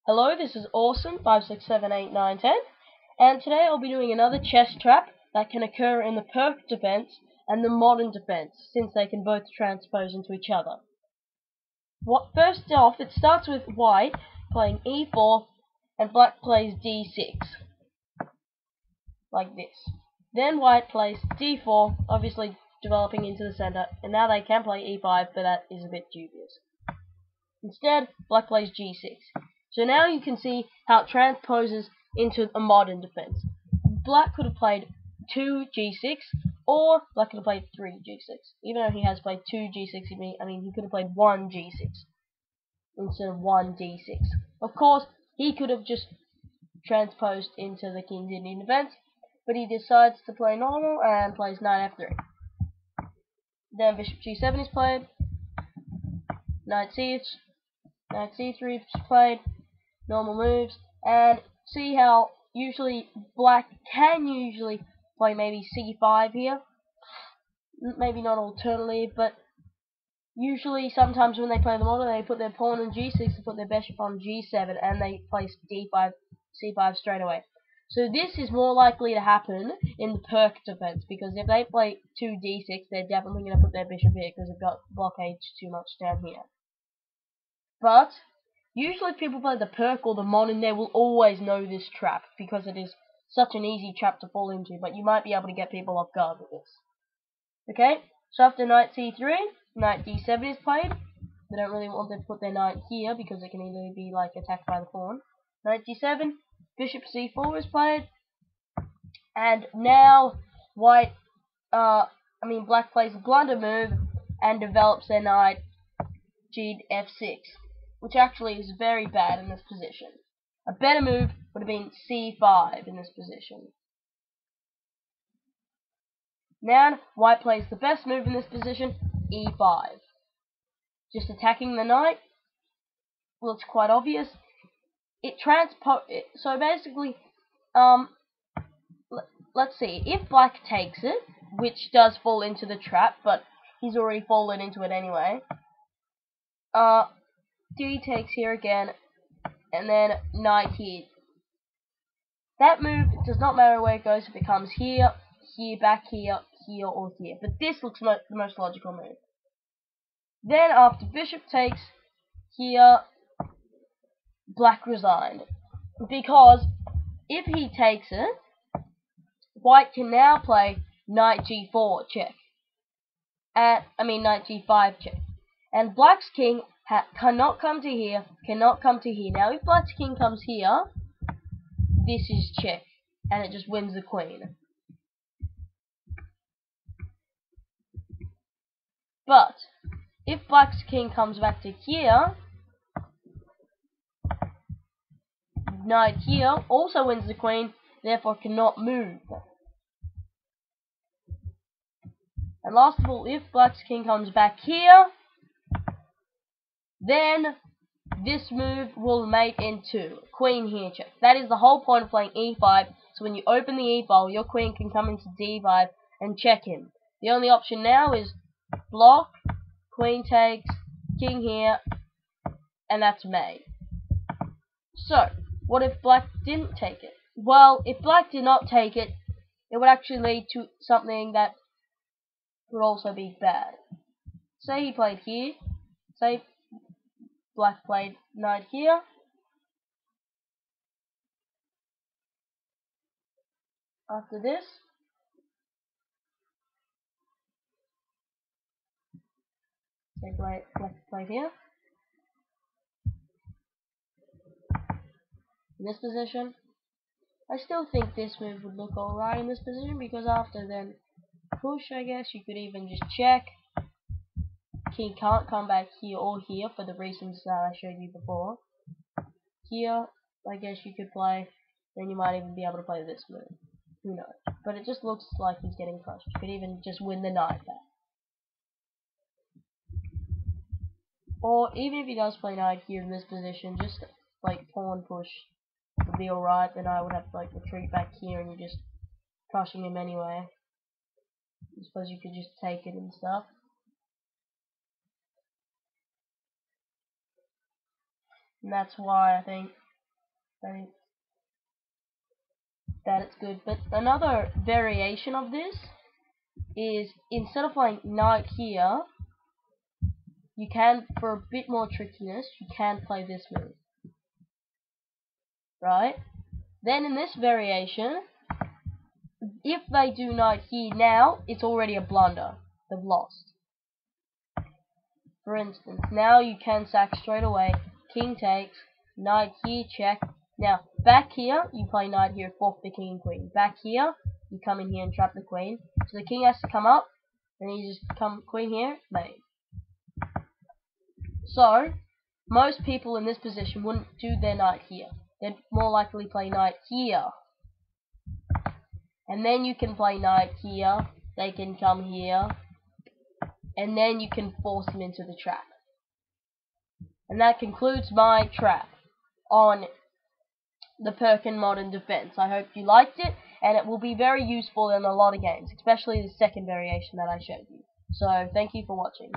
Hello, this is Awesome 5678910, and today I'll be doing another chess trap that can occur in the Pirc defense and the modern defense, since they can both transpose into each other. First off, it starts with white playing e4 and black plays d6, like this. Then white plays d4, obviously developing into the center, and now they can play e5, but that is a bit dubious. Instead, black plays g6. So now you can see how it transposes into a modern defense. Black could have played 2 g6, or black could have played 3 g6. Even though he has played 2 g6, I mean he could have played 1 g6 instead of 1 d6. Of course, he could have just transposed into the King's Indian defense, but he decides to play normal and plays knight f3. Then bishop g7 is played, knight c3 is played, normal moves, and see how usually black can usually play maybe c5 here. Maybe not alternately, but usually sometimes when they play the model, they put their pawn on g6 and put their bishop on g7, and they place d5, c5 straight away. So this is more likely to happen in the Pirc defense, because if they play 2 d6, they're definitely going to put their bishop here because they've got blockades too much down here. But usually if people play the Pirc or the modern, they will always know this trap, because it is such an easy trap to fall into, but you might be able to get people off guard with this. Okay, so after knight c3, knight d7 is played. They don't really want to put their knight here, because it can easily be like attacked by the pawn. Knight d7, bishop c4 is played, and now black plays a blunder move and develops their knight f6, which actually is very bad in this position. A better move would have been c5 in this position. Now white plays the best move in this position, e5. Just attacking the knight. Well, it's quite obvious. So basically, let's see, if black takes it, which does fall into the trap, but he's already fallen into it anyway. D takes here again, and then knight here. That move, it does not matter where it goes, if it comes here, here, back here, here, or here. But this looks the most logical move. Then after bishop takes here, black resigned, because if he takes it, white can now play knight g4 check, knight g5 check, and black's king cannot come to here, cannot come to here. Now if black's king comes here, this is check, and it just wins the queen. But if black's king comes back to here, knight here also wins the queen, therefore cannot move. And last of all, if black's king comes back here, then this move will mate into queen here check. That is the whole point of playing e5, so when you open the e-file, your queen can come into d5 and check him. The only option now is block, queen takes, king here, and that's mate. So, what if black didn't take it? Well, if black did not take it, it would actually lead to something that would also be bad. Say he played here, say black played knight here, after this, say black played here, in this position. I still think this move would look alright in this position, because after then push, I guess, you could even just check. King can't come back here or here for the reasons that I showed you before. Here, I guess you could play, then you might even be able to play this move. Who knows? But it just looks like he's getting crushed. You could even just win the knight back. Or even if he does play knight here in this position, just like pawn push would be alright, then I would have to like retreat back here and you're just crushing him anyway. I suppose you could just take it and stuff. And that's why I think that it's good. But another variation of this is, instead of playing knight here, you can, for a bit more trickiness, you can play this move. Right? Then in this variation, if they do knight here now, it's already a blunder. They've lost. For instance, now you can sack straight away. King takes, knight here, check. Now, back here, you play knight here, forfeit the king and queen. Back here, you come in here and trap the queen. So the king has to come up, and you just come queen here, mate. So, most people in this position wouldn't do their knight here. They'd more likely play knight here. And then you can play knight here, they can come here, and then you can force them into the trap. And that concludes my trap on the Pirc and Modern Defense. I hope you liked it, and it will be very useful in a lot of games, especially the second variation that I showed you. So, thank you for watching.